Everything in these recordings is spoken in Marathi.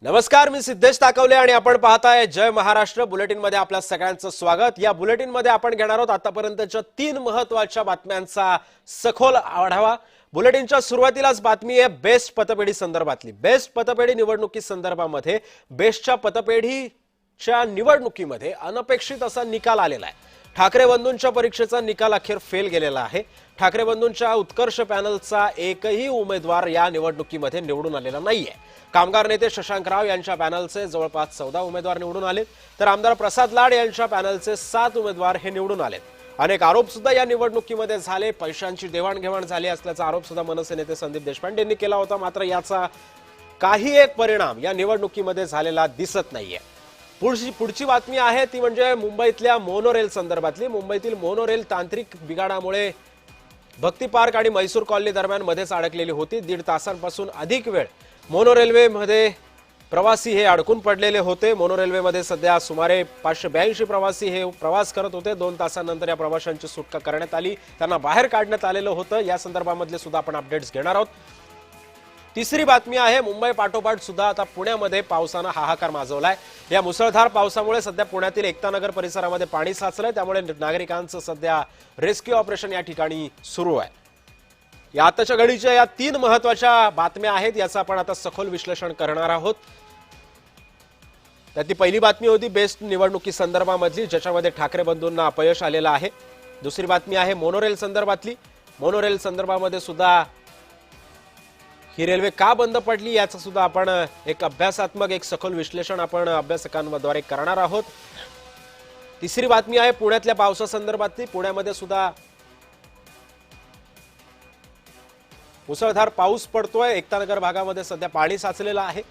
नमस्कार, मी सिद्धेश ताकवले आणि आपण पाहताय जय महाराष्ट्र बुलेटिन मध्ये आपल्या सगळ्यांचं स्वागत। या बुलेटिन मध्ये आपण घेणार आहोत आतापर्यंतच्या 3 महत्त्वाच्या बातम्यांचा सखोल आढावा। बुलेटिनच्या सुरुवातीलाच बातमी आहे बेस्ट पतपेढी संदर्भातली। बेस्ट पतपेढी निवडणुकी संदर्भामध्ये बेस्टच्या पतपेढीच्या निवडणुकीमध्ये अनपेक्षित असा निकाल आलेला आहे। ठाकरे बंधूंच्या परीक्षेचा निकाल अखेर फेल गेलेला आहे। ठाकरे बंधूंच्या उत्कर्ष पॅनलचा एकही उमेदवार या निवडणुकीमध्ये निवडून आलेला नाहीये। कामगार नेते शशांक राव यांच्या पॅनलचे जवळपास 14 उमेदवार निवडून आले, तर आमदार प्रसाद लाड यांच्या पॅनलचे 7 उमेदवार हे निवडून आले। अनेक आरोप सुद्धा या निवडणुकीमध्ये झाले। पैशांची देवाणघेवाण झाली असल्याचा आरोप सुद्धा मनसे नेते संदीप देशपांडे यांनी केला होता, मात्र याचा काही एक परिणाम या निवडणुकीमध्ये झालेला दिसत नाहीये। पुढची बातमी आहे ती म्हणजे मुंबईतल्या मोनोरेल संदर्भातली। मुंबईतील मोनोरेल तांत्रिक बिघाडामुळे भक्ती पार्क आणि मैसूर कॉलनी दरम्यान मध्येच अडकलेली होती। 1.5 तासांपासून अधिक वेळ मोनोरेल्वेमध्ये प्रवासी हे अडकून पडलेले होते। मोनोरेल्वेमध्ये सध्या सुमारे 582 प्रवासी हे प्रवास करत होते। 2 तासांनंतर या प्रवाशांची सुटका करण्यात आली, त्यांना बाहेर काढण्यात आलेलं होतं। या संदर्भामधले सुद्धा आपण अपडेट्स घेणार आहोत। तिसरी बातमी आहे मुंबई पाठोपाठ सुद्धा आता पुण्यामध्ये पावसानं हाहाकार माजवलाय। या मुसळधार पावसामुळे सध्या पुण्यातील एकता नगर परिसरामध्ये पाणी साचलंय, त्यामुळे नागरिकांचं सध्या रेस्क्यू ऑपरेशन या ठिकाणी सुरू आहे। या आताच्या घडीच्या या 3 महत्त्वाच्या बातम्या आहेत, याचं आपण आता सखोल विश्लेषण करणार आहोत। त्यातली पहिली बातमी होती बेस्ट निवडणुकी संदर्भामधली, ज्याच्यामध्ये ठाकरे बंधूंना अपयश आलेलं आहे। दुसरी बातमी आहे मोनोरेल संदर्भातली। मोनोरेल संदर्भामध्ये सुद्धा ही रेल्वे का बंद पडली याचं सुद्धा आपण एक अभ्यासात्मक एक सखोल विश्लेषण आपण अभ्यासकांद्वारे करणार आहोत। तिसरी बातमी आहे पुण्यातल्या पावसासंदर्भातली। पुण्यामध्ये सुद्धा मुसळधार पाऊस पडतोय। एकतानगर भागामध्ये सध्या पाणी साचलेलं आहे।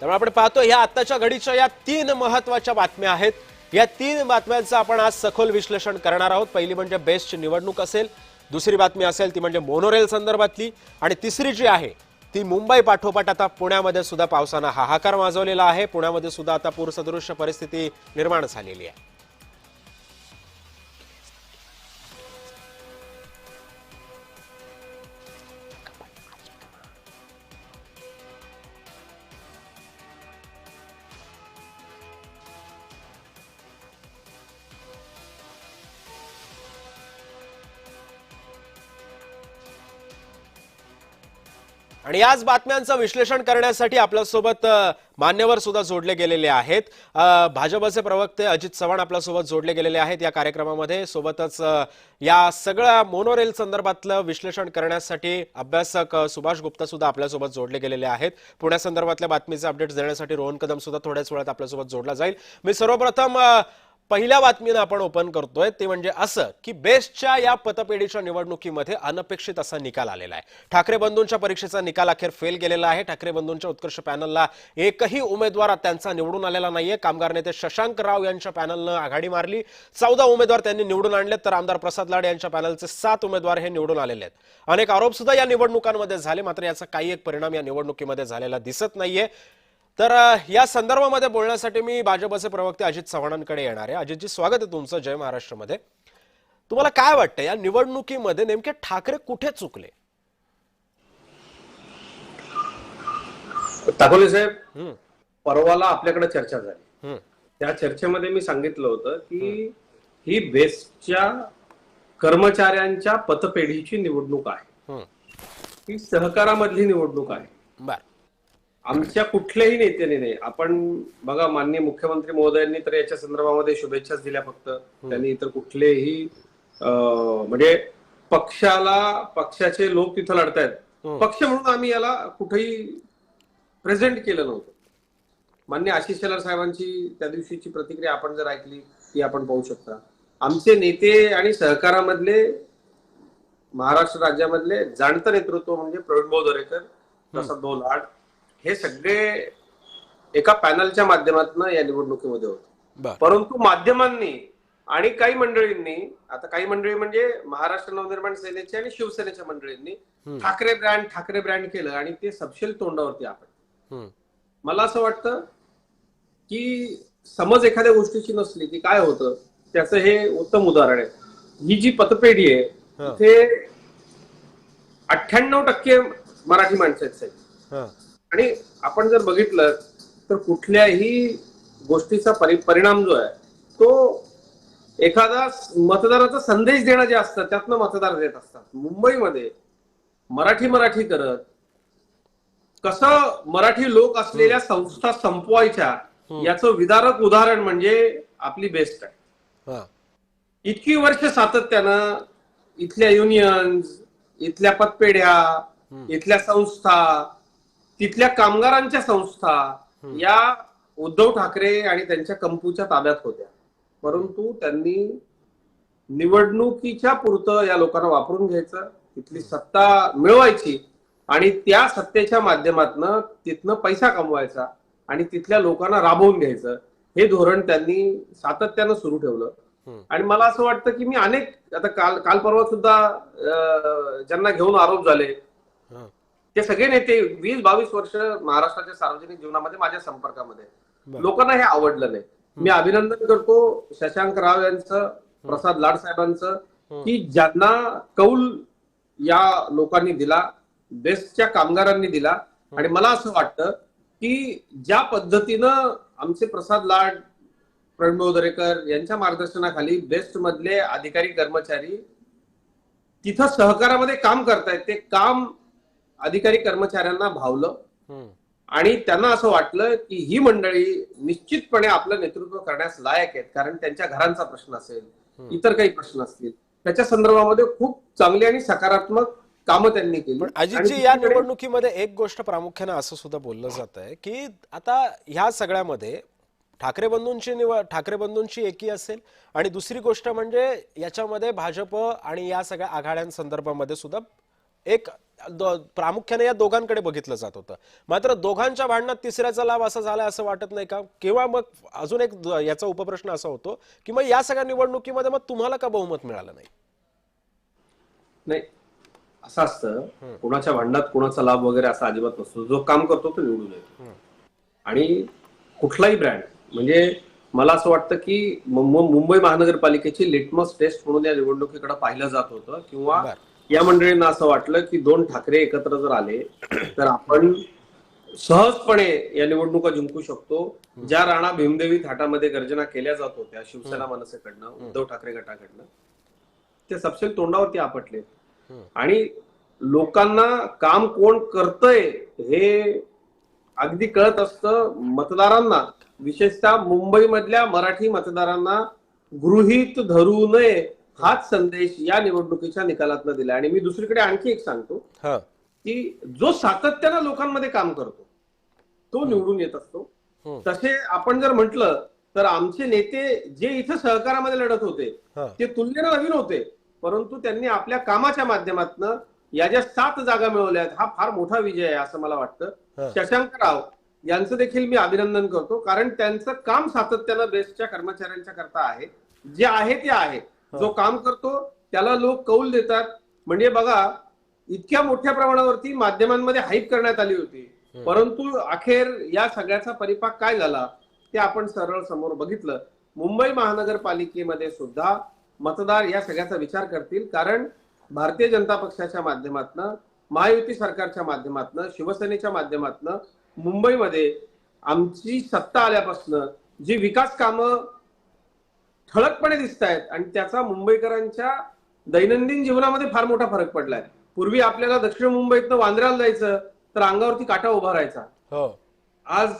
त्यामुळे आपण पाहतो या आताच्या घडीच्या या 3 महत्त्वाच्या बातम्या आहेत। या 3 बातम्यांचं आपण आज सखोल विश्लेषण करणार आहोत। पहिली म्हणजे बेस्टची निवडणूक असेल, दुसरी बातमी असेल ती म्हणजे मोनोरेल संदर्भातली, आणि तिसरी जी आहे ती मुंबई पाठोपाठ आता पुण्यामध्ये सुद्धा पावसानं हाहाकार माजवलेला आहे। पुण्यामध्ये सुद्धा आता पूरसदृश्य परिस्थिती निर्माण झालेली आहे। आणि याच बातम्यांचं विश्लेषण करण्यासाठी आपल्यासोबत मान्यवर सुद्धा जोडले गेलेले आहेत। भाजपचे प्रवक्ते अजित चव्हाण आपल्यासोबत जोडले गेलेले आहेत या कार्यक्रमामध्ये। सोबतच या सगळ्या मोनोरेल संदर्भातलं विश्लेषण करण्यासाठी अभ्यासक सुभाष गुप्ता सुद्धा आपल्यासोबत जोडले गेलेले आहेत। पुण्यासंदर्भातल्या बातमीचे अपडेट्स देण्यासाठी रोहन कदम सुद्धा थोड्याच वेळात आपल्यासोबत जोडला जाईल। मी सर्वप्रथम पहिल्या बातमीनं आपण ओपन करतोय ते म्हणजे असं की बेस्टच्या या पतपेढीच्या निवडणुकीमध्ये अनपेक्षित असा निकाल आलेला आहे। ठाकरे बंधूंच्या परीक्षेचा निकाल अखेर फेल गेलेला आहे। ठाकरे बंधूंच्या उत्कर्ष पॅनलला एकही उमेदवार त्यांचा निवडून आलेला नाहीये। कामगार नेते शशांक राव यांच्या पॅनलनं आघाडी मारली, 14 उमेदवार त्यांनी निवडून आणले, तर आमदार प्रसाद लाड यांच्या पॅनलचे 7 उमेदवार हे निवडून आलेले आहेत। अनेक आरोप सुद्धा या निवडणुकांमध्ये झाले, मात्र याचा काही एक परिणाम या निवडणुकीमध्ये झालेला दिसत नाहीये। तर या संदर्भामध्ये बोलण्यासाठी मी भाजपचे प्रवक्ते अजित चव्हाणांकडे येणार आहे। अजितजी, स्वागत आहे तुमचं जय महाराष्ट्रमध्ये। तुम्हाला काय वाटतं या निवडणुकीमध्ये नेमके ठाकरे कुठे चुकले? ताकोले साहेब, परवाला आपल्याकडे चर्चा झाली। त्या चर्चेमध्ये मी सांगितलं होतं की ही बेस्टच्या कर्मचाऱ्यांच्या पतपेढीची निवडणूक आहे, ही सहकारामधली निवडणूक आहे। बरं, आमच्या कुठल्याही नेत्याने नाही। आपण बघा, माननीय मुख्यमंत्री महोदयांनी तर याच्या संदर्भामध्ये शुभेच्छाच दिल्या, फक्त त्यांनी इतर कुठलेही म्हणजे पक्षाचे लोक तिथं लढतायत पक्ष म्हणून आम्ही याला कुठेही प्रेझेंट केलं नव्हतं। माननीय आशिष शेलार साहेबांची त्या दिवशीची प्रतिक्रिया आपण जर ऐकली ती आपण पाहू शकता। आमचे नेते आणि सहकारामधले महाराष्ट्र राज्यामधले जाणतं नेतृत्व म्हणजे प्रवीण भाऊ दरेकर, प्रसाद भाऊ लाड, हे सगळे एका पॅनलच्या माध्यमातून या निवडणुकीमध्ये होते। परंतु माध्यमांनी आणि काही मंडळींनी, आता काही मंडळी म्हणजे महाराष्ट्र नवनिर्माण सेनेच्या आणि शिवसेनेच्या मंडळींनी ठाकरे ब्रँड केलं आणि ते सपशेल तोंडावरती आपण। मला असं वाटतं की समज एखाद्या गोष्टीची नसली की काय होतं, त्याचं हे उत्तम उदाहरण आहे. ही जी पतपेढी आहे हा, तिथे 98% मराठी माणसं आहेत साहेब. हा, आणि आपण जर बघितलं तर कुठल्याही गोष्टीचा परिणाम जो आहे तो एखादा मतदाराचा संदेश देणं जे असतं त्यातनं मतदार देत असतात. मुंबईमध्ये मराठी मराठी करत कसं मराठी लोक असलेल्या संस्था संपवायच्या याचं विदारक उदाहरण म्हणजे आपली बेस्ट आहे. हा, इतकी वर्ष सातत्यानं इथल्या युनियन्स, इथल्या पतपेढ्या, इथल्या संस्था, तिथल्या कामगारांच्या संस्था या उद्धव ठाकरे आणि त्यांच्या कंपूच्या ताब्यात होत्या. परंतु त्यांनी निवडणुकीच्या पुरतं या लोकांना वापरून घ्यायचं, तिथली सत्ता मिळवायची आणि त्या सत्तेच्या माध्यमातनं तिथनं पैसा कमवायचा आणि तिथल्या लोकांना राबवून घ्यायचं, हे धोरण त्यांनी सातत्यानं सुरू ठेवलं. आणि मला असं वाटतं की मी अनेक आता काल परवा सुद्धा ज्यांना घेऊन आरोप झाले ते सगळे नेते 20-22 वर्ष महाराष्ट्राच्या सार्वजनिक जीवनामध्ये माझ्या संपर्कामध्ये, लोकांना हे आवडलं नाही. मी अभिनंदन करतो शशांक राव यांचं, प्रसाद लाड साहेबांचं, की ज्यांना कौल या लोकांनी दिला, बेस्टच्या कामगारांनी दिला. आणि मला असं वाटतं की ज्या पद्धतीनं आमचे प्रसाद लाड, प्रवीण दरेकर यांच्या मार्गदर्शनाखाली बेस्ट मधले अधिकारी कर्मचारी तिथं सहकारामध्ये काम करतायत, ते काम अधिकारी कर्मचाऱ्यांना भावलं आणि त्यांना असं वाटलं की ही मंडळी निश्चितपणे आपलं नेतृत्व करण्यास लायक आहेत, कारण त्यांच्या घरांचा प्रश्न असेल, इतर काही प्रश्न असतील, त्याच्या संदर्भामध्ये खूप चांगली आणि सकारात्मक कामं त्यांनी केली. पण अजितजी, या निवडणुकीमध्ये एक गोष्ट प्रामुख्याने असं सुद्धा बोललं जात आहे की आता ह्या सगळ्यामध्ये ठाकरे बंधूंची एकी असेल आणि दुसरी गोष्ट म्हणजे याच्यामध्ये भाजप आणि या सगळ्या आघाड्यांसंदर्भामध्ये सुद्धा एक प्रामुख्याने या दोघांकडे बघितलं जात होतं. मात्र दोघांच्या भांडणात तिसऱ्याचा लाभ असा झालाय असं वाटत नाही का? किंवा मग अजून एक याचा उपप्रश्न असा होतो की मग या सगळ्या निवडणुकीमध्ये मग तुम्हाला का बहुमत मिळालं नाही? नाही, असं असतं, कोणाच्या भांडणात कोणाचा लाभ वगैरे असा अजिबात नसतो. जो काम करतो तो निवडून येतो. आणि कुठलाही ब्रँड म्हणजे मला असं वाटतं की मुंबई महानगरपालिकेची लिटमस टेस्ट म्हणून या निवडणुकीकडे पाहिलं जात होतं, किंवा या मंडळींना असं वाटलं की 2 ठाकरे एकत्र जर आले तर आपण सहजपणे या निवडणुका जिंकू शकतो. ज्या राणा भीमदेवी थाटामध्ये गर्जना केल्या जात होत्या शिवसेना मनसेकडनं, उद्धव ठाकरे गटाकडनं, ते सपशेल तोंडावरती आपटले. आणि लोकांना काम कोण करतंय हे अगदी कळत असतं. मतदारांना, विशेषतः मुंबईमधल्या मराठी मतदारांना गृहीत धरू नये हाच संदेश या निवडणुकीच्या निकालातनं दिला. आणि मी दुसरीकडे आणखी एक सांगतो की जो सातत्यानं लोकांमध्ये काम करतो तो निवडून येत असतो. तसे आपण जर म्हटलं तर आमचे नेते जे इथं सहकारामध्ये लढत होते ते तुलनेनं नवीन होते, परंतु त्यांनी आपल्या कामाच्या माध्यमातनं या ज्या 7 जागा मिळवल्या आहेत, हा फार मोठा विजय आहे असं मला वाटतं. शशांक राव यांचं देखील मी अभिनंदन करतो, कारण त्यांचं काम सातत्यानं बेस्टच्या कर्मचाऱ्यांच्या करता आहे. जे आहे ते आहे. जो काम करतो त्याला लोक कौल देतात. म्हणजे बघा, इतक्या मोठ्या प्रमाणावरती माध्यमांमध्ये हाईप करण्यात आली होती, परंतु अखेर या सगळ्याचा परिपाक काय झाला ते आपण सरळ समोर बघितलं. मुंबई महानगरपालिकेमध्ये सुद्धा मतदार या सगळ्याचा विचार करतील, कारण भारतीय जनता पक्षाच्या माध्यमातनं, महायुती सरकारच्या माध्यमातनं, शिवसेनेच्या माध्यमातनं मुंबईमध्ये आमची सत्ता आल्यापासून जी विकास कामं ठळकपणे दिसत आहेत आणि त्याचा मुंबईकरांच्या दैनंदिन जीवनामध्ये फार मोठा फरक पडलाय. पूर्वी आपल्याला दक्षिण मुंबईतनं वांद्र्याला जायचं तर अंगावरती काटा उभा राहायचा. आज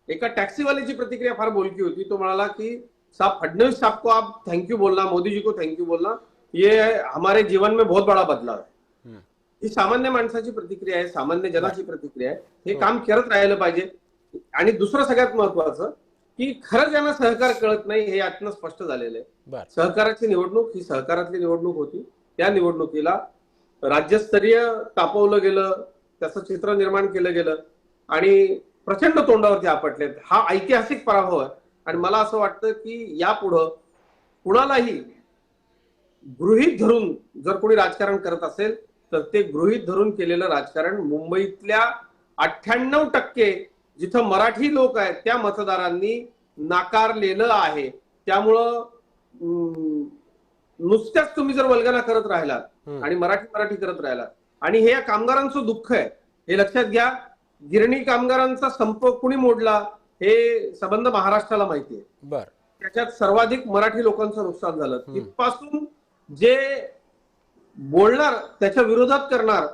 एका टॅक्सीवाल्याची प्रतिक्रिया फार बोलकी होती. तो म्हणाला की साहब फडणवीस साहब को आप थैंक यू बोलना, मोदी जी को थैंक यू बोलना, ये हमारे जीवन में बहुत बड़ा बदलाव है. ही सामान्य माणसाची प्रतिक्रिया आहे, सामान्य जनाची प्रतिक्रिया आहे. हे काम करत राहिलं पाहिजे. आणि दुसरं सगळ्यात महत्वाचं की खरंच यांना सहकार कळत नाही हे यातनं स्पष्ट झालेलं आहे. सहकाराची निवडणूक ही सहकारातली निवडणूक होती. त्या निवडणुकीला राज्यस्तरीय तापवलं गेलं, त्याचं चित्र निर्माण केलं गेलं आणि प्रचंड तोंडावरती आपटलेत. हा ऐतिहासिक पराभव आहे. आणि मला असं वाटतं की यापुढं कुणालाही गृहीत धरून जर कोणी राजकारण करत असेल तर ते गृहीत धरून केलेलं राजकारण मुंबईतल्या 98% जिथं मराठी लोक आहेत त्या मतदारांनी नाकारलेलं आहे. त्यामुळं नुसत्याच तुम्ही जर वल्गना करत राहिलात आणि मराठी करत राहिलात आणि हे या कामगारांचं दुःख आहे, हे लक्षात घ्या. गिरणी कामगारांचा संप कुणी मोडला हे संबंध महाराष्ट्राला माहिती आहे. बर, त्याच्यात सर्वाधिक मराठी लोकांचं नुकसान झालं. तिथपासून जे बोलणार त्याच्या विरोधात करणार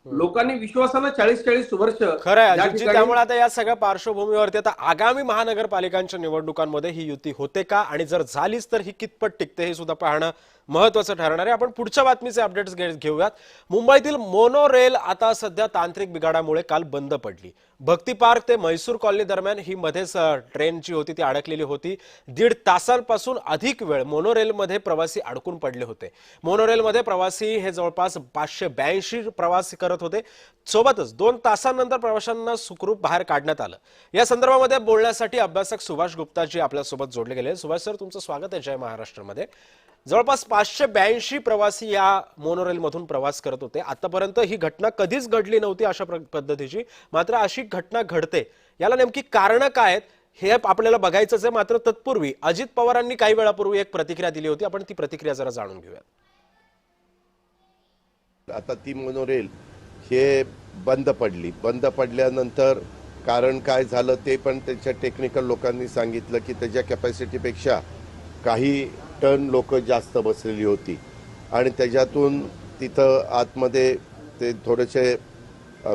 लोकांनी विश्वासानं 40-40 वर्ष खरं आहे ज्या अजितजी. ठिकाणी त्यामुळे आता या सगळ्या पार्श्वभूमीवरती आता आगामी महानगरपालिकांच्या निवडणुकांमध्ये ही युती होते का, आणि जर झालीच तर ही कितपत टिकते हे सुद्धा पाहणं महत्वाचं ठरणार आहे. आपण पुढच्या बातमीचे अपडेट्स घेऊयात. मुंबईतील मोनो रेल आता सध्या तांत्रिक बिघाडामुळे काल बंद पडली. भक्ती पार्क ते म्हैसूर कॉलनी दरम्यान ही मध्येच ट्रेन जी होती ती अडकलेली होती. 1.5 तासांपासून अधिक वेळ मोनोरेलमध्ये प्रवासी अडकून पडले होते. मोनोरेलमध्ये प्रवासी हे जवळपास 582 प्रवासी करत होते. सोबतच 2 तासांनंतर प्रवाशांना सुखरूप बाहेर काढण्यात आलं. या संदर्भामध्ये बोलण्यासाठी अभ्यासक सुभाष गुप्ताजी आपल्यासोबत जोडले गेले. सुभाष सर, तुमचं स्वागत आहे जय महाराष्ट्रमध्ये. जवळपास 582 प्रवासी या मोनोरेलमधून प्रवास करत होते. आतापर्यंत ही घटना कधीच घडली नव्हती अशा पद्धतीची, मात्र अशी घटना घडते. याला नेमकी कारणं काय आहेत हे आपल्याला बघायचंच आहे. मात्र तत्पूर्वी अजित पवारांनी काही वेळापूर्वी एक प्रतिक्रिया दिली होती. आपण ती प्रतिक्रिया जरा जाणून घेऊया. आता ती मोनोरेल हे बंद पडल्यानंतर कारण काय झालं ते पण त्याच्या टेक्निकल लोकांनी सांगितलं की त्याच्या कॅपॅसिटीपेक्षा काही टन लोक जास्त बसलेली होती आणि त्याच्यातून तिथं आतमध्ये ते थोडेसे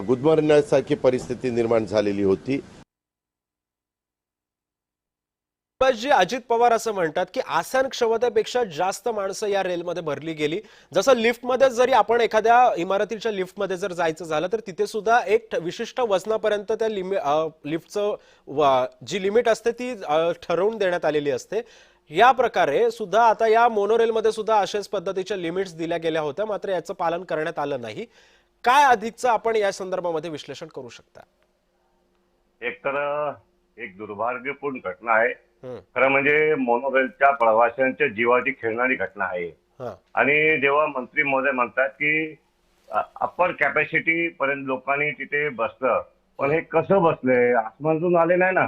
गुदमरण्यासारखी परिस्थिती निर्माण झालेली होती. जी अजित पवार असं म्हणतात की आसन क्षमतेपेक्षा जास्त माणसं या रेलमध्ये भरली गेली. जसं लिफ्टमध्ये जरी आपण एखाद्या इमारतीच्या लिफ्टमध्ये जर जायचं झालं तर तिथे सुद्धा एक विशिष्ट वजनापर्यंत त्या लिफ्टचं जी लिमिट असते ती ठरवून देण्यात आलेली असते. या प्रकारे सुद्धा आता या मोनोरेलमध्ये सुद्धा अशाच पद्धतीच्या लिमिट्स दिल्या गेल्या होत्या, मात्र याचं पालन करण्यात आलं नाही. काय अधिकचं आपण या संदर्भामध्ये विश्लेषण करू शकता? एक दुर्भाग्यपूर्ण घटना आहे. खरं म्हणजे मोनोरेलच्या प्रवाशांच्या जीवाची खेळणारी घटना आहे. आणि जेव्हा मंत्री महोदय म्हणतात की अप्पर कॅपॅसिटी पर्यंत लोकांनी तिथे बसलं, पण हे कसं बसले? आसमानातून आले नाही ना,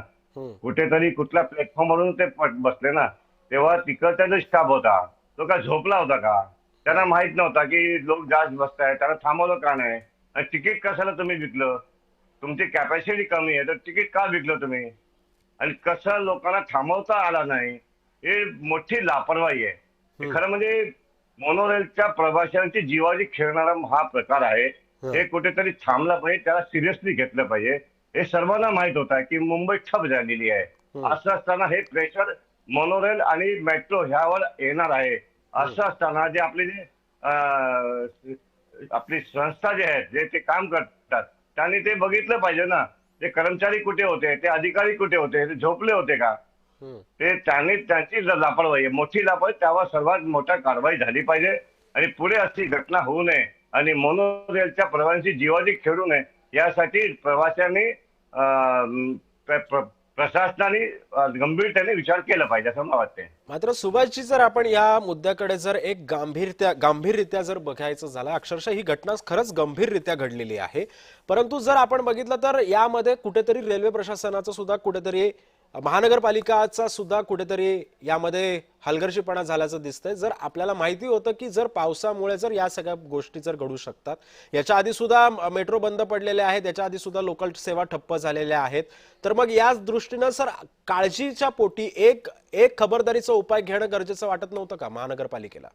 कुठेतरी कुठल्या प्लॅटफॉर्मवरून ते बसले ना. तेव्हा तिकडचा जो स्टाफ होता तो का झोपला होता का? त्यांना माहित नव्हता की लोक जास्त बसतायत, त्यांना थांबवलं का नाही? आणि तिकीट कशाला तुम्ही विकलं? तुमची कॅपॅसिटी कमी आहे तर तिकीट का विकलं तुम्ही? आणि कसं लोकांना थांबवता आला नाही, हे मोठी लापरवाही आहे. खरं म्हणजे मोनोरेलच्या प्रवाशांची जीवाची खेळणारा हा प्रकार आहे. हे कुठेतरी थांबला पाहिजे, त्याला सिरियसली घेतलं पाहिजे. हे सर्वांना माहित होत आहे की मुंबई ठप झालेली आहे. असं असताना हे प्रेशर मोनोरेल आणि मेट्रो ह्यावर येणार आहे. असं असताना जे आपली संस्था जे आहेत जे ते काम करतात त्यांनी ते बघितलं पाहिजे ना. ते कर्मचारी कुठे होते, ते अधिकारी कुठे होते, ते झोपले होते का? ते त्यांची लापरवाही, मोठी लापरवाही, त्यावर सर्वात मोठा कारवाई झाली पाहिजे आणि पुढे अशी घटना होऊ नये आणि मोनोरेलच्या प्रवाशांची जीवाची खेळू नये यासाठी प्रवाशांनी प्रशासनाने गंभीरतेने विचार केला पाहिजे असं मला वाटते. मात्र सुभाषजी, जर आपण या मुद्द्याकडे जर एक गांभीर्यरित्या जर बघायचं झालं, अक्षरशः ही घटना खरंच गंभीररित्या घडलेली आहे. परंतु जर आपण बघितलं तर यामध्ये कुठेतरी रेल्वे प्रशासनाचं सुद्धा कुठेतरी, महानगरपालिकाचा सुद्धा कुठेतरी यामध्ये हलगर्जीपणा झाल्याचं दिसतंय. जर आपल्याला माहिती होतं की जर पावसामुळे जर या सगळ्या गोष्टी जर घडू शकतात, याच्या आधी सुद्धा मेट्रो बंद पडलेले आहेत, याच्या आधी सुद्धा लोकल सेवा ठप्प झालेल्या आहेत, तर मग याच दृष्टीनं सर काळजीच्या पोटी एक खबरदारीचा उपाय घेणं गरजेचं वाटत नव्हतं का महानगरपालिकेला?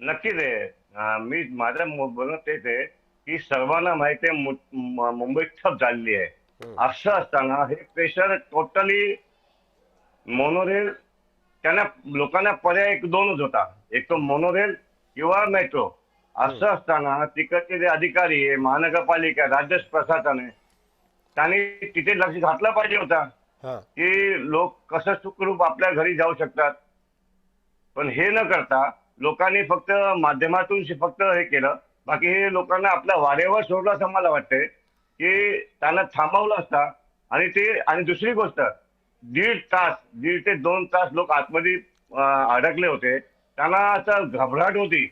नक्कीच आहे. मी माझ्या बोलणं तेच आहे की सर्वांना माहिती आहे मुंबई ठप झालेली आहे. असं असताना हे प्रेशर टोटली मोनोरेल, त्यांना लोकांना पर्याय दोनच होता, एक तो मोनोरेल किंवा मेट्रो. असं असताना तिकडचे जे अधिकारी आहे, महानगरपालिका, राज्य प्रशासन आहे, त्यांनी तिथे लक्ष घातलं पाहिजे होता की लोक कसं सुखरूप आपल्या घरी जाऊ शकतात. पण हे न करता लोकांनी फक्त माध्यमातून फक्त हे केलं, बाकी हे लोकांना आपल्या वारेवर सोडलं असं मला वाटतंय की त्यांना थांबवलं असता. आणि दुसरी गोष्ट, 1.5 ते 2 तास लोक आतमध्ये अडकले होते, त्यांना असं घबराट होती.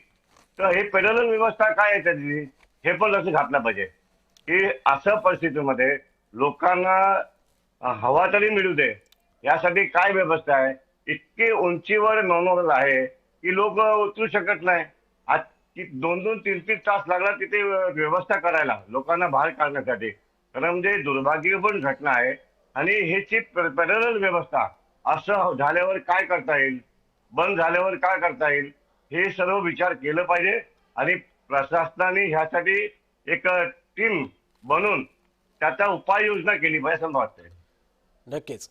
तर हे पेट्रोल व्यवस्था काय आहे त्याची हे पण लक्ष घातलं पाहिजे की अशा परिस्थितीमध्ये लोकांना हवा तरी मिळू दे, यासाठी काय व्यवस्था आहे? इतकी उंचीवर मोनोरेल आहे की लोक उतरू शकत नाही. आज 2-2, 3-3 तास लागला तिथे व्यवस्था करायला, लोकांना बाहेर काढण्यासाठी. खरं म्हणजे दुर्भाग्यपूर्ण घटना आहे. आणि ह्याची पॅरलल व्यवस्था असं झाल्यावर काय करता येईल, बंद झाल्यावर काय करता येईल, हे सर्व विचार केलं पाहिजे. आणि प्रशासनाने ह्यासाठी एक टीम बनवून त्याचा उपाययोजना केली पाहिजे असं मला वाटतंय. नक्कीच.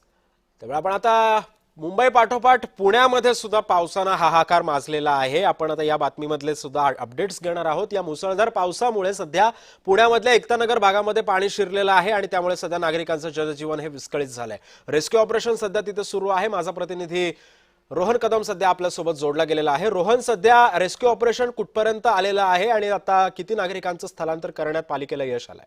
त्यामुळे आपण आता मुंबई पाठोपाठ पुण्यामध्ये सुद्धा पावसानं हाहाकार माजलेला आहे. आपण आता या बातमीमधले सुद्धा अपडेट्स घेणार आहोत. या मुसळधार पावसामुळे सध्या पुण्यामधल्या एकतानगर भागामध्ये पाणी शिरलेलं आहे आणि त्यामुळे सध्या नागरिकांचं जनजीवन हे विस्कळीत झालंय. रेस्क्यू ऑपरेशन सध्या तिथे सुरू आहे. माझा प्रतिनिधी रोहन कदम सध्या आपल्यासोबत जोडला गेलेला आहे. रोहन, सध्या रेस्क्यू ऑपरेशन कुठपर्यंत आलेलं आहे आणि आता किती नागरिकांचं स्थलांतर करण्यात पालिकेला यश आलंय?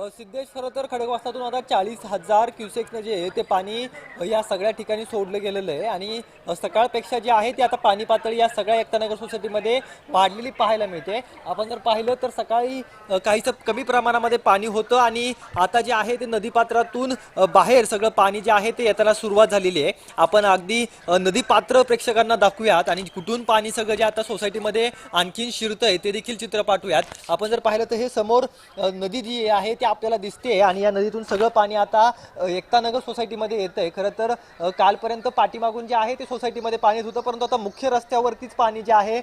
सिद्धेश, खरं तर खडकवासल्यातून आता 40,000 क्युसेक्सने जे आहे ते पाणी या सगळ्या ठिकाणी सोडलं गेलेलं आहे आणि सकाळपेक्षा जे आहे ते आता पाणी पातळी या सगळ्या एकतानगर सोसायटीमध्ये वाढलेली पाहायला मिळते. आपण जर पाहिलं तर सकाळी काहीसं कमी प्रमाणामध्ये पाणी होतं आणि आता जे आहे ते नदीपात्रातून बाहेर सगळं पाणी जे आहे ते येताना सुरुवात झालेली आहे. आपण अगदी नदीपात्र प्रेक्षकांना दाखवूयात आणि कुठून पाणी सगळं जे आता सोसायटीमध्ये आणखीन शिरतंय ते देखील चित्र पाठवूयात. आपण जर पाहिलं तर हे समोर नदी जी आहे ते आपल्याला दिसते आणि या नदीतून सगळं पाणी आता एकतानगर सोसायटीमध्ये येतंय. खरं तर कालपर्यंत पाठीमागून जे आहे ते सोसायटीमध्ये पाणी होतं, परंतु आता मुख्य रस्त्यावरतीच पाणी जे आहे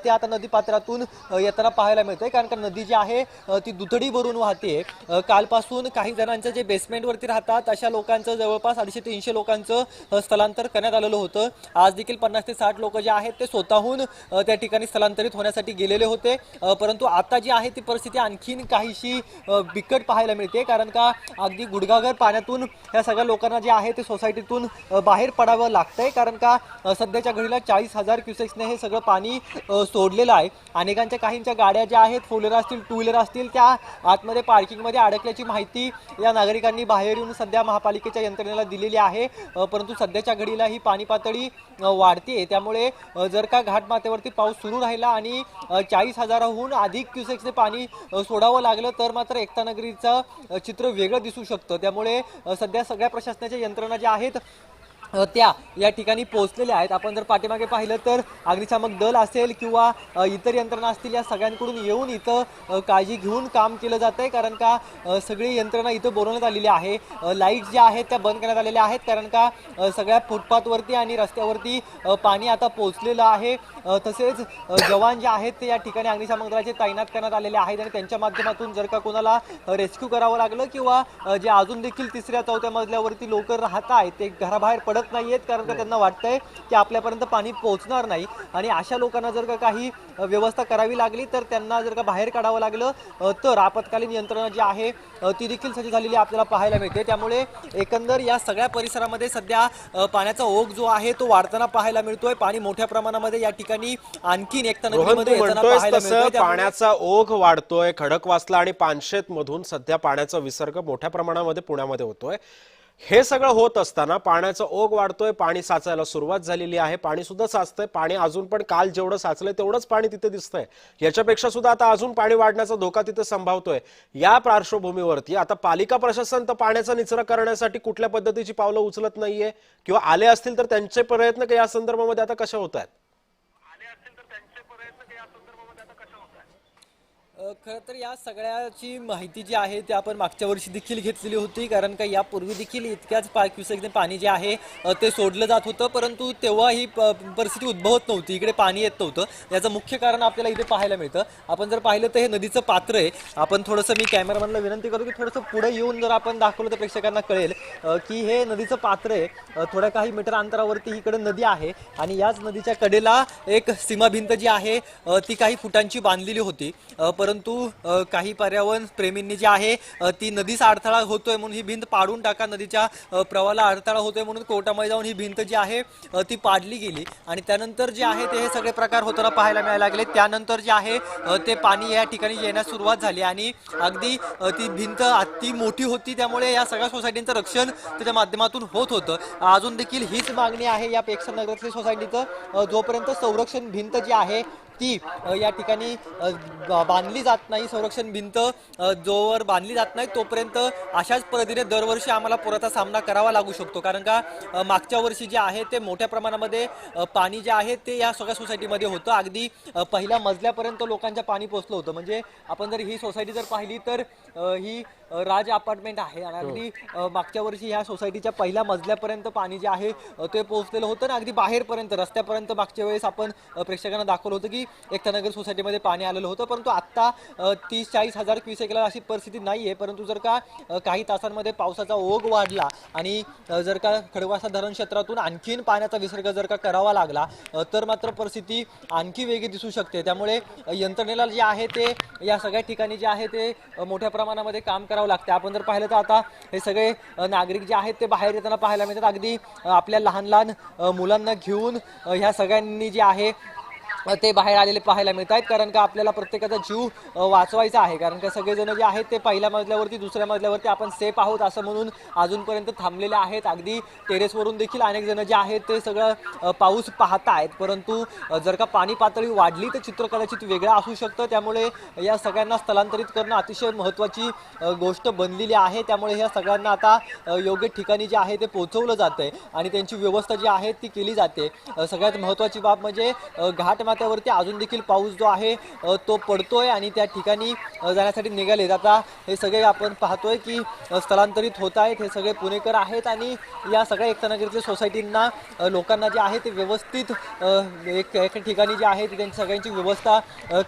ते आता नदीपात्रातून येताना पाहायला मिळतंय. कारण का नदी जी आहे ती दुथडी भरून वाहते. कालपासून काही जणांचं जे बेसमेंटवरती राहतात अशा लोकांचं जवळपास 250 ते 300 लोकांचं स्थलांतर करण्यात आलेलं होतं. आज देखील 50 ते 60 लोक जे आहेत ते स्वतःहून त्या ठिकाणी स्थलांतरित होण्यासाठी गेलेले होते. परंतु आता जी आहे ती परिस्थिती आणखीन काहीशी बिकट पाहायला मिळते. कारण का अगदी गुडघाभर पाण्यातून या सगळ्या लोकांना जे आहे ते सोसायटीतून बाहेर पडावं लागतंय. कारण का सध्याच्या घडीला 40,000 क्युसेक्सने हे सगळं पाणी सोडलेलं आहे. अनेकांच्या काहींच्या गाड्या ज्या आहेत, फोर व्हीलर असतील, टू व्हीलर असतील, त्या आतमध्ये पार्किंगमध्ये अडकल्याची माहिती या नागरिकांनी बाहेर येऊन सध्या महापालिकेच्या यंत्रणेला दिलेली आहे. परंतु सध्याच्या घडीला ही पाणी पातळी वाढते. त्यामुळे जर का घाटमाथ्यावरती पाऊस सुरू राहिला आणि 40,000हून अधिक क्युसेक्सने पाणी सोडावं लागलं तर मात्र एकतानगरीचं चित्र वेगळं दिसू शकतं. त्यामुळे सध्या सगळ्या प्रशासनाच्या यंत्रणा ज्या आहेत त्या या ठिकाणी पोहोचलेल्या आहेत. आपण जर पाठीमागे पाहिलं तर अग्निशामक दल असेल किंवा इतर यंत्रणा असतील, या सगळ्यांकडून येऊन इथं काळजी घेऊन काम केलं जात आहे. कारण का सगळी यंत्रणा इथं बोलवण्यात आलेली आहे. लाईट्स ज्या आहेत त्या बंद करण्यात आलेल्या आहेत. कारण का सगळ्या फुटपाथवरती आणि रस्त्यावरती पाणी आता पोहोचलेलं आहे. तसेच जवान जे आहेत ते या ठिकाणी अग्निशामक दलाचे तैनात करण्यात आलेले आहेत आणि त्यांच्या माध्यमातून जर का कोणाला रेस्क्यू करावं लागलं किंवा जे अजून देखील 3ऱ्या-4थ्या मजल्यावरती लोक राहत आहेत ते घराबाहेर पडत नाहीयेत, कारण का त्यांना वाटतंय की आपल्यापर्यंत पाणी पोहोचणार नाही आणि अशा लोकांना जर का काही व्यवस्था करावी लागली तर त्यांना जर का बाहेर काढावं लागलं तर आपत्कालीन यंत्रणा जी आहे ती देखील सज्ज झालेली आपल्याला पाहायला मिळते. त्यामुळे एकंदर या सगळ्या परिसरामध्ये सध्या पाण्याचा ओघ जो आहे तो वाढताना पाहायला मिळतोय. पाणी मोठ्या प्रमाणामध्ये या ठिकाणी आणखीन एकतानगरीमध्ये येताना पाहायला मिळतोय. पाण्याचा ओघ वाढतोय. खडकवासला आणि पानशेत मधून सध्या पाण्याचा विसर्ग मोठ्या प्रमाणामध्ये पुण्यामध्ये होतोय. हे सगळं होत असताना पाण्याचा ओघ वाढतोय, पाणी साचायला सुरुवात झालेली आहे. पाणी सुद्धा साचतंय. पाणी अजून पण काल जेवढं साचलंय तेवढंच पाणी तिथे दिसतंय. याच्यापेक्षा सुद्धा आता अजून पाणी वाढण्याचा धोका तिथे संभावतोय. या पार्श्वभूमीवरती आता पालिका प्रशासन तर पाण्याचा निचरा करण्यासाठी कुठल्या पद्धतीची पावलं उचलत नाहीये किंवा आले असतील तर त्यांचे प्रयत्न या संदर्भामध्ये आता कशा होत आहेत? खरं तर या सगळ्याची माहिती जी आहे ती आपण मागच्या वर्षी देखील घेतलेली होती. कारण का यापूर्वी देखील इतक्याच क्युसेक्सने पाणी जे आहे ते सोडलं जात होतं, परंतु तेव्हा ही परिस्थिती उद्भवत नव्हती. इकडे पाणी येत नव्हतं. याचं मुख्य कारण आपल्याला इथे पाहायला मिळतं. आपण जर पाहिलं तर हे नदीचं पात्र आहे. आपण थोडंसं, मी कॅमेरामॅनला विनंती करतो की थोडंसं पुढे येऊन जर आपण दाखवलं तर प्रेक्षकांना कळेल की हे नदीचं पात्र आहे. थोड्या काही मीटर अंतरावरती इकडे नदी आहे आणि याच नदीच्या कडेला एक सीमाभिंत जी आहे ती काही फुटांची बांधलेली होती. परंतु काही पर्यावरण प्रेमींनी जी आहे ती नदीचा अडथळा होतोय म्हणून ही भिंत पाडून टाका, नदीच्या प्रवाहाला अडथळा होतोय म्हणून कोर्टामध्ये जाऊन ही भिंत जी आहे ती पाडली गेली आणि त्यानंतर जे आहे ते हे सगळे प्रकार होताना पाहायला मिळायला लागले. त्यानंतर जे आहे ते पाणी या ठिकाणी येण्यास सुरुवात झाली आणि अगदी ती भिंत अति मोठी होती. त्यामुळे या सगळ्या सोसायटींचं रक्षण त्याच्या माध्यमातून होत होतं. अजून देखील हीच मागणी आहे या पेक्षा नगरातल्या सोसायटीचं, जोपर्यंत संरक्षण भिंत जी आहे ती या ठिकाणी बांधली जात नाही, संरक्षण भिंत जोवर बांधली जात नाही तोपर्यंत अशाच पद्धतीने दरवर्षी आम्हाला पुराचा सामना करावा लागू शकतो. कारण का मागच्या वर्षी जे आहे ते मोठ्या प्रमाणामध्ये पाणी जे आहे ते या सगळ्या सोसायटीमध्ये होतं. अगदी पहिल्या मजल्यापर्यंत लोकांच्या पाणी पोहोचलं होतं. म्हणजे आपण जर ही सोसायटी जर पाहिली तर ही राज अपार्टमेंट आहे आणि अगदी मागच्या वर्षी ह्या सोसायटीच्या पहिल्या मजल्यापर्यंत पाणी जे आहे ते पोहोचलेलं होतं आणि अगदी बाहेरपर्यंत रस्त्यापर्यंत मागच्या वेळेस आपण प्रेक्षकांना दाखवलं होतं की एकतानगर सोसायटीमध्ये पाणी आलेलं होतं. परंतु आत्ता 30-40 हजार क्युसेकला अशी परिस्थिती नाही आहे. परंतु जर का काही तासांमध्ये पावसाचा ओघ वाढला आणि जर का खडकवासला धरण क्षेत्रातून आणखीन पाण्याचा विसर्ग जर का करावा लागला तर मात्र परिस्थिती आणखी वेगळी दिसू शकते. त्यामुळे यंत्रणेला जे आहे ते या सगळ्या ठिकाणी जे आहे ते मोठ्या प्रमाणामध्ये काम करावं लागतं. आपण जर पाहिलं तर आता हे सगळे नागरिक जे आहेत ते बाहेर येताना पाहायला मिळतात. अगदी आपल्या लहान लहान मुलांना घेऊन ह्या सगळ्यांनी जे आहे ते बाहेर आलेले पाहायला मिळत आहेत. कारण का आपल्याला प्रत्येकाचा जीव वाचवायचा आहे. कारण का सगळेजण जे आहेत ते पहिल्या मजल्यावरती दुसऱ्या मजल्यावरती आपण सेफ आहोत असं म्हणून अजूनपर्यंत थांबलेले आहेत. अगदी टेरेसवरून देखील अनेक जण जे आहेत ते सगळं पाऊस पाहत आहेत. परंतु जर का पाणी पातळी वाढली तर चित्र कदाचित वेगळं असू शकतं. त्यामुळे या सगळ्यांना स्थलांतरित करणं अतिशय महत्त्वाची गोष्ट बनलेली आहे. त्यामुळे या सगळ्यांना आता योग्य ठिकाणी जे आहे ते पोहोचवलं जातंय आणि त्यांची व्यवस्था जी आहे ती केली जाते. सगळ्यात महत्त्वाची बाब म्हणजे घाट माथ्यावरती अजून देखील पाऊस जो आहे तो पडतोय आणि त्या ठिकाणी जाण्यासाठी निघाले. आता हे सगळे आपण पाहतोय की स्थलांतरित होत आहेत. हे सगळे पुणेकर आहेत आणि या सगळ्या एकतानगरच्या सोसायटींना लोकांना जे आहे ते व्यवस्थित एक ठिकाणी जे आहे त्यांची सगळ्यांची व्यवस्था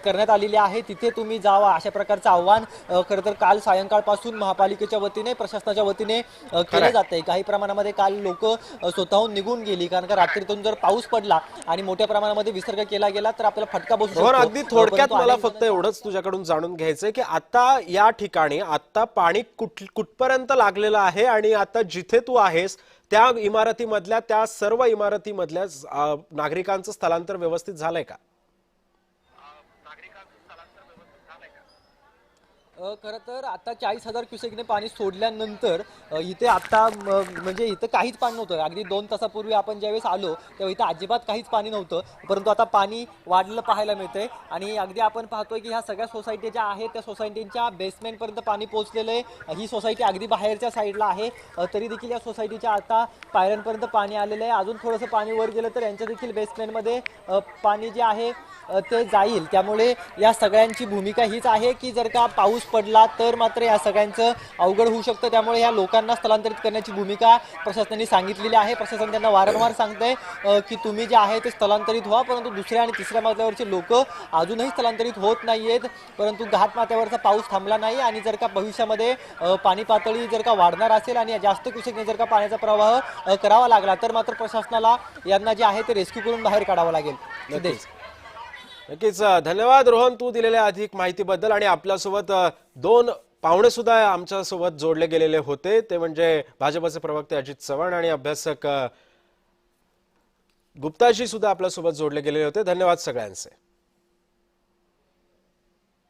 करण्यात आलेली आहे. तिथे तुम्ही जावा अशा प्रकारचं आव्हान खरं तर काल सायंकाळपासून महापालिकेच्या वतीने प्रशासनाच्या वतीने केलं जात आहे. काही प्रमाणामध्ये काल लोक स्वतःहून निघून गेली. कारण का रात्रीतून जर पाऊस पडला आणि मोठ्या प्रमाणामध्ये विसर्ग केला गेला तर आपल्याला फटका बसू शकतो. अगदी थोडक्यात मला फक्त एवढंच तुझ्याकडून जाणून घ्यायचंय की आता या ठिकाणी आता पाणी कुठपर्यंत लागलेलं आहे आणि आता जिथे तू आहेस त्या इमारतीमधल्या त्या सर्व इमारतीमधल्या नागरिकांचं स्थलांतर व्यवस्थित झालंय का? खरं तर आता 40,000 क्युसेकने पाणी सोडल्यानंतर इथे आता म्हणजे इथं काहीच पाणी नव्हतं. अगदी 2 तासापूर्वी आपण ज्यावेळेस आलो तेव्हा इथं अजिबात काहीच पाणी नव्हतं. परंतु आता पाणी वाढलेलं पाहायला मिळतंय आणि अगदी आपण पाहतोय की ह्या सगळ्या सोसायटी ज्या आहेत त्या सोसायटींच्या बेसमेंटपर्यंत पाणी पोहोचलेलं आहे. ही सोसायटी अगदी बाहेरच्या साईडला आहे. तरी देखील या सोसायटीच्या आता पायऱ्यांपर्यंत पाणी आलेलं आहे. अजून थोडंसं पाणी वर गेलं तर यांच्या देखील बेसमेंटमध्ये पाणी जे आहे ते जाईल. त्यामुळे या सगळ्यांची भूमिका हीच आहे की जर का पाऊस पडला तर मात्र या सगळ्यांचं अवघड होऊ शकतं. त्यामुळे या लोकांना स्थलांतरित करण्याची भूमिका प्रशासनाने सांगितलेली आहे. प्रशासन त्यांना वारंवार सांगतंय की तुम्ही जे आहे ते स्थलांतरित व्हा. परंतु दुसऱ्या आणि तिसऱ्या मजल्यावरचे लोक अजूनही स्थलांतरित होत नाहीयेत. परंतु घाट माथ्यावरचा पाऊस थांबला नाही आणि जर का भविष्यामध्ये पाणी पातळी जर का वाढणार असेल आणि जास्त क्युसेकने जर का पाण्याचा प्रवाह करावा लागला तर मात्र प्रशासनाला यांना जे आहे ते रेस्क्यू करून बाहेर काढावं लागेल. नक्कीच धन्यवाद रोहन तू दिलेल्या अधिक माहितीबद्दल. आणि आपल्यासोबत 2 पाहुणे सुद्धा आमच्या सोबत जोडले गेलेले होते. ते म्हणजे भाजपचे प्रवक्ते अजित चव्हाण आणि अभ्यासक गुप्ताजी सुद्धा आपल्यासोबत जोडले गेलेले होते. धन्यवाद सगळ्यांचे.